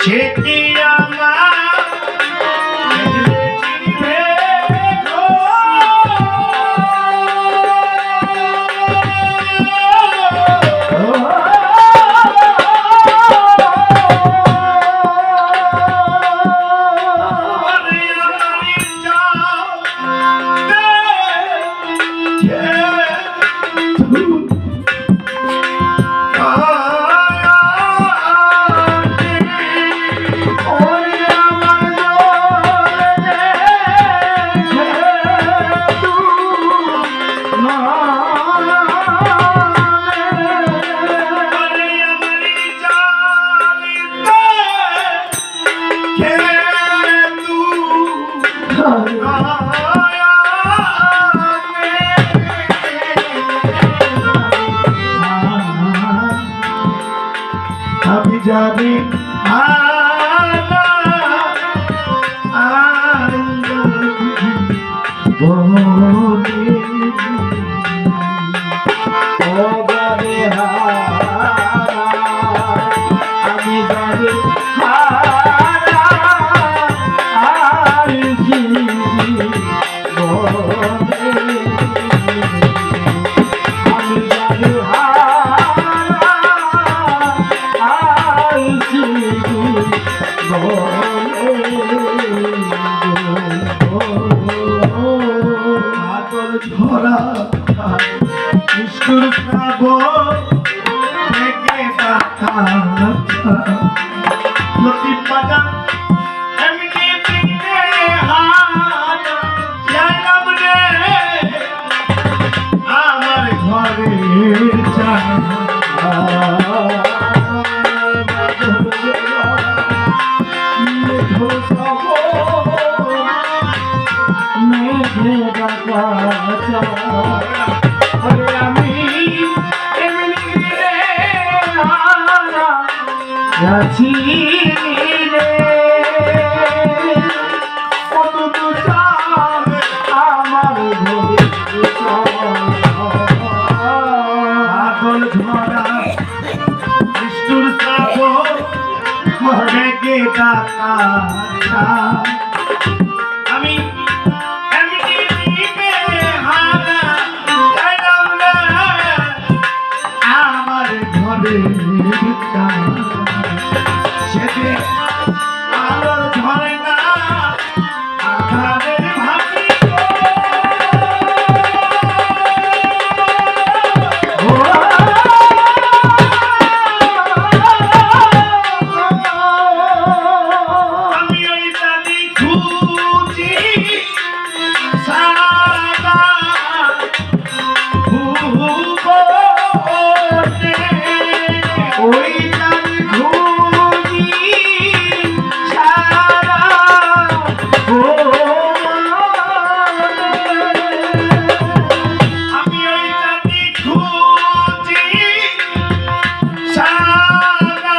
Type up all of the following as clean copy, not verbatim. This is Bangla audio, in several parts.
সে কি আমার আমি জানি আমি জানি ধরা নিষ্ঠুর আমার ঘরে আমি আছি রে আমার ঘরে আদল ধরা নিষ্ঠুর ঘরে গে ডাকা আমি আমার ঘরে সেতে আলোর ধরে না আধারের ভাবি আমি ওই জানি খুঁজি সারা ওই জানি খুঁজি সারা আমি ওই জানি খুঁজি সারা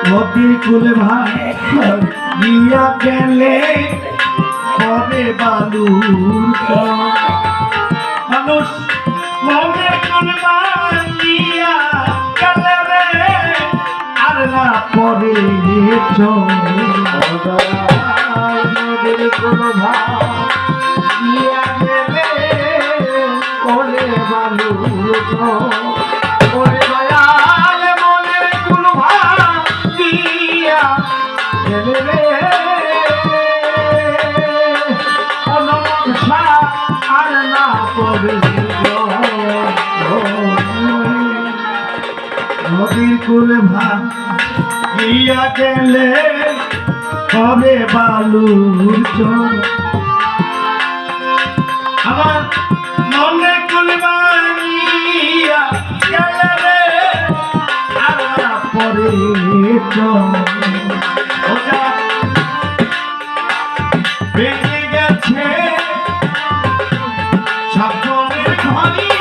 নদীর কুলে ভাই গিয়া গেলে পরে বালুর মানুষ মনে কোন গিয়া গেলে রে আর না পরে নদীর কুলে ভাই গিয়া গেলে পরে বালুর নদীর কুলে ভাইয়া গেলে করে বালুর চর আমার মনে কুলবানিয়া গেলে রে আর পরে ওটা ভেঙে গেছে স্বপ্নের ঘড়ি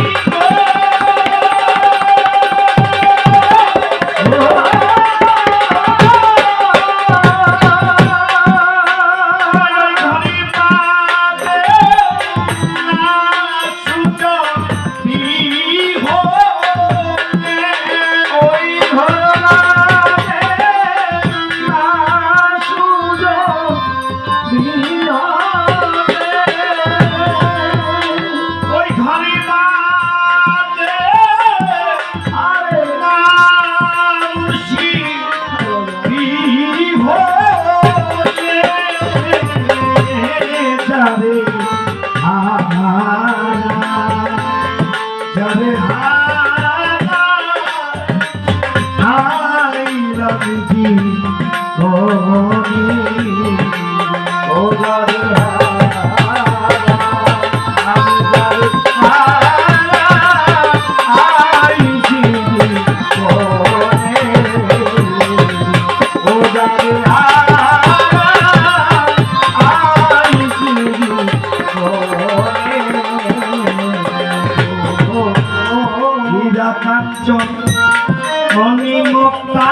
মণিমুক্তা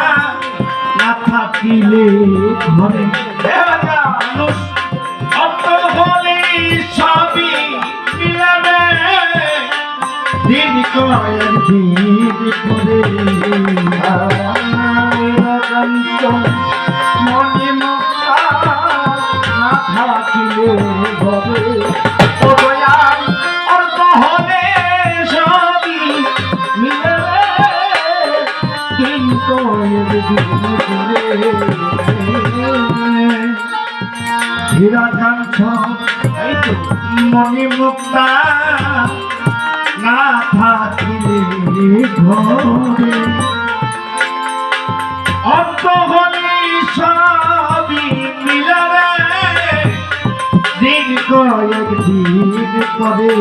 না থাকিলে ঘরে মানুষ অত হলে সবই মিলাবে দিন কয়েক দিন করে মণিমুক্তা না থাকিলে ঘরে অর্থ হলে সবই মিলাবে হীরা কাঞ্চ মণিমুক্তা না থাকিলে ঘরে অন্ত হলে সবই মিলাবে দিন কয়েক দিন পরে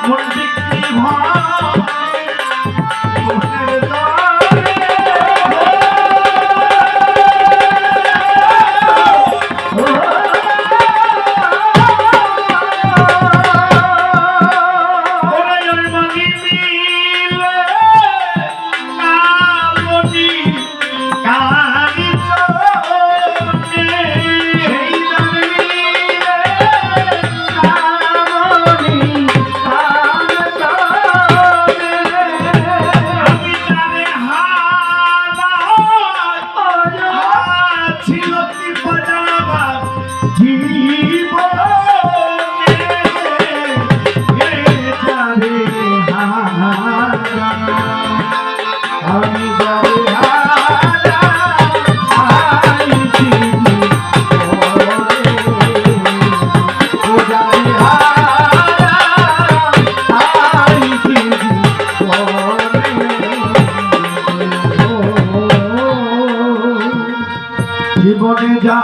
মন বিক্রি হয় জীবনে যা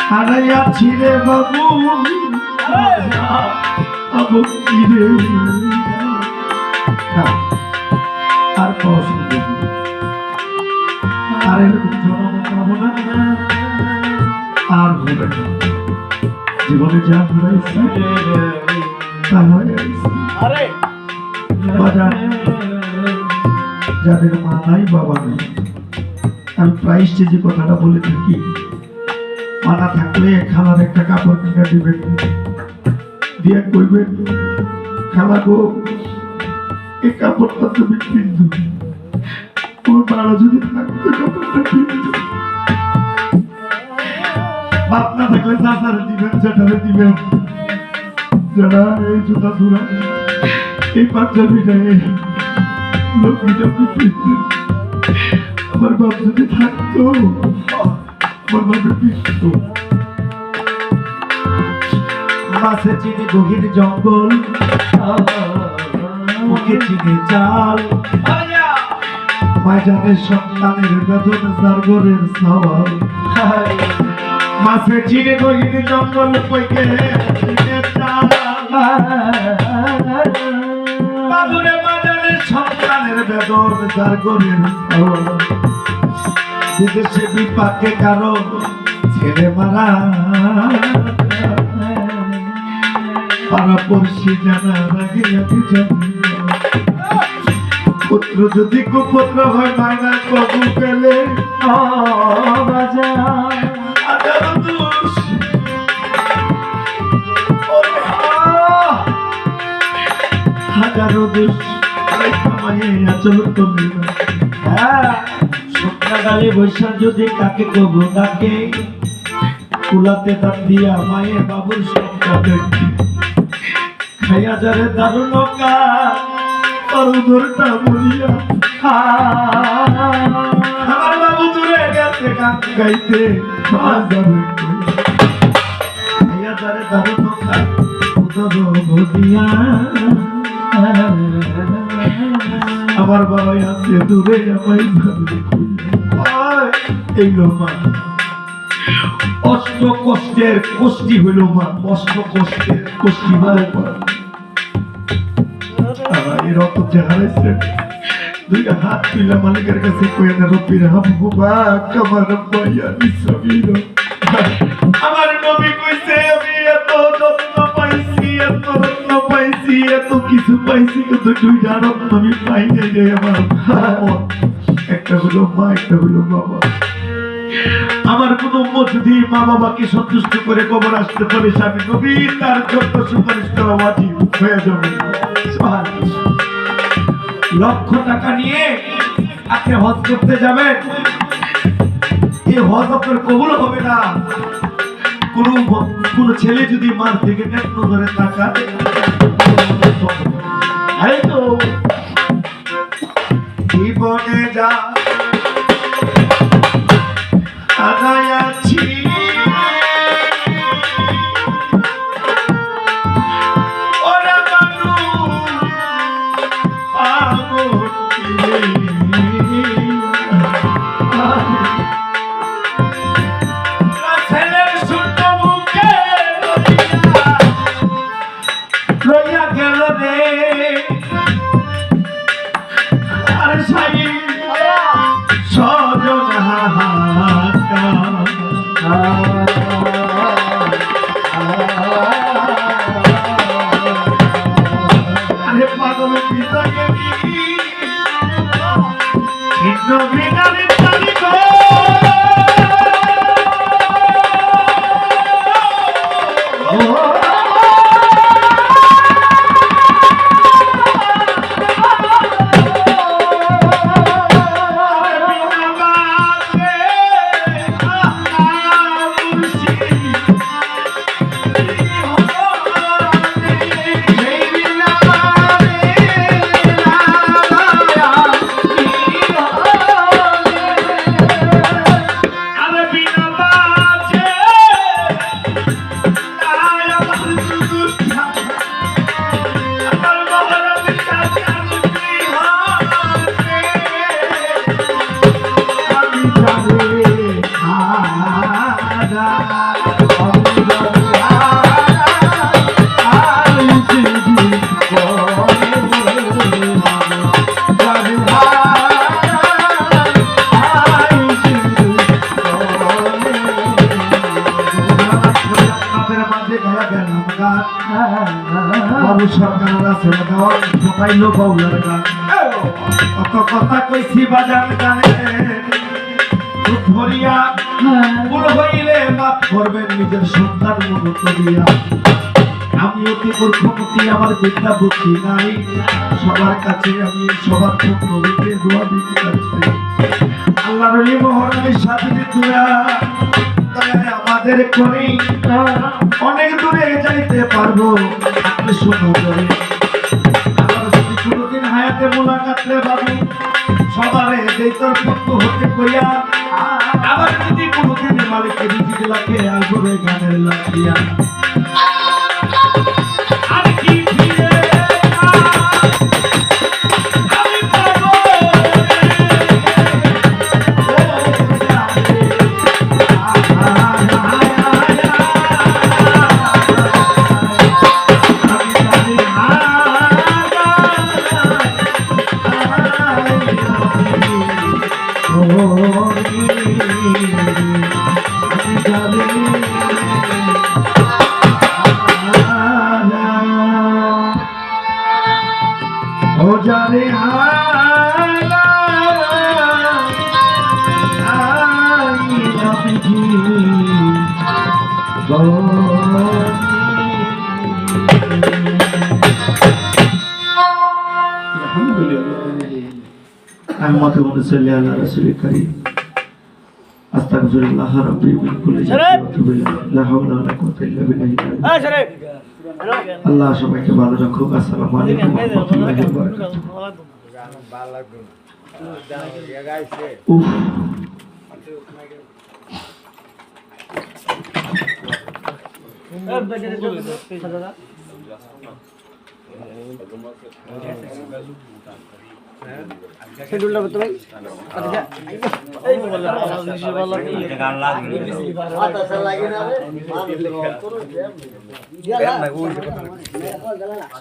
হারাইয়াছি রে বাবু বাবু কি রে আর পছন্দ আর পাবো না আর হবে না জীবনে যা হারাইছি তা হারাইছি যাদের মা নাই বাবা নেই আমি প্রায় যে কথাটা বলে থাকি মানা থাকলে খালার একটা কাপড় কিনে দিবেন দিয়ে কইবেন খালা গো এই কাপড়টা তুমি কিনতো তোমার বাড়া যদি থাকতো কাপড়টা কিনতো বাপ না থাকলে চাচারে দিবেন জ্যাঠারে দিবেন যারা এই জুতা ধুরা এই পাঞ্জাবিটা এই লক্ষ্মীটা কিনতো আমার বাপ যদি থাকতো আমার বাপে পিছত মাছে চিনি গভীর জঙ্গল মুখে চিনি চাল মায় জানে সন্তানের বেদন জারগরের সওয়াল মাছে চিনে গহিনী জঙ্গল কইকে বাবুরে মা জানে সন্তানের বেদন জারগরের সওয়াল বিদেশে বিপাকে কারো ছেলে মারা পাড়াপড়শি জানার আগে আমি জানি পুত্র যদি কুপুত্র হয় মায়না কবু পেলে হাজারো দোষ আচল তুমি সকালে বৈশাখ যদি কাকে কবু তাকে কুলাতে তার দিয়া মায়ের বাবুর সবটা দেখি খাইয়া যারে দারুণ কারুদরটা বলিয়া আমার বাবু দূরে গেছে গান গাইতে খাইয়া যারে দারুণ কারুদর আমার বাবা আছে দূরে আমায় এই মা অষ্ট কষ্টের কষ্টি হইল মা অষ্ট কষ্টের কষ্টি হলে এই রক্ত হারাইছে দুই হাত তুলে মালিকের কাছে কয়ে না রবির হামবা কামার পাইয়া নিসাবির আমার নবী কইছে আমি এত যত্ন পাইছি এত রত্ন পাইছি এত কিছু পাইছি কিন্তু দুইটা রত্ন আমি পাই নাই রে আমার একটা হলো মা একটা হলো বাবা আমার কোন উম্মত যদি মা বাবাকে সন্তুষ্ট করে কবর আসতে পারে স্বামী নবী তার যত সুপারিশ করা ওয়াজিব হয়ে যাবে লক্ষ টাকা নিয়ে আপনি হজ করতে যাবেন এই হজ আপনার কবুল হবে না কোন ছেলে যদি মার থেকে নেত্র ধরে টাকা জীবনে যা আনায়াছি ওরা মানু ছেলের শূন্য মুখে লইয়া গেল রে আর সাই সজন আরে পাগল পিতা গেলি ছিন্ন বিনারে চালি গো বাবু সরকার আছে পাইল বউলার গান কত কথা কইছি বাজার গানে ধরিয়া ভুল হইলে মাফ করবেন নিজের সন্তান মনে করিয়া আমি অতি মূর্খমতি আমার বিদ্যা বুদ্ধি নাই সবার কাছে আমি সবার পক্ষ হইতে দোয়া দিতে চাচ্ছি আল্লাহর ওলি মহারানীর সাথে দোয়া আমাদের করে অনেক দূরে যাইতে পারবো আপনি শুনো করে আমার যদি কোনোদিন হায়াতে মোলাকাতে বাবু সবারে যেতর পক্ষ হতে কইয়া আবার যদি কোনোদিন মালিকের রিজিক লাগে আগুরে গানের লাগিয়া আর কি ফিরে আমি পাবো যারে ও যারে হারা আই أحمد صل على رسول الكريم أستغفر الله ربي من كل ذنب وأتوب إليه لا حول ولا قوة إلا بالله আল্লাহ সবাইকে ভালো রাখুক আসসালামু আলাইকুম ওয়া রাহমাতুল্লাহি ওয়া বারাকাতুহু शेड्यूल बता भाई अच्छा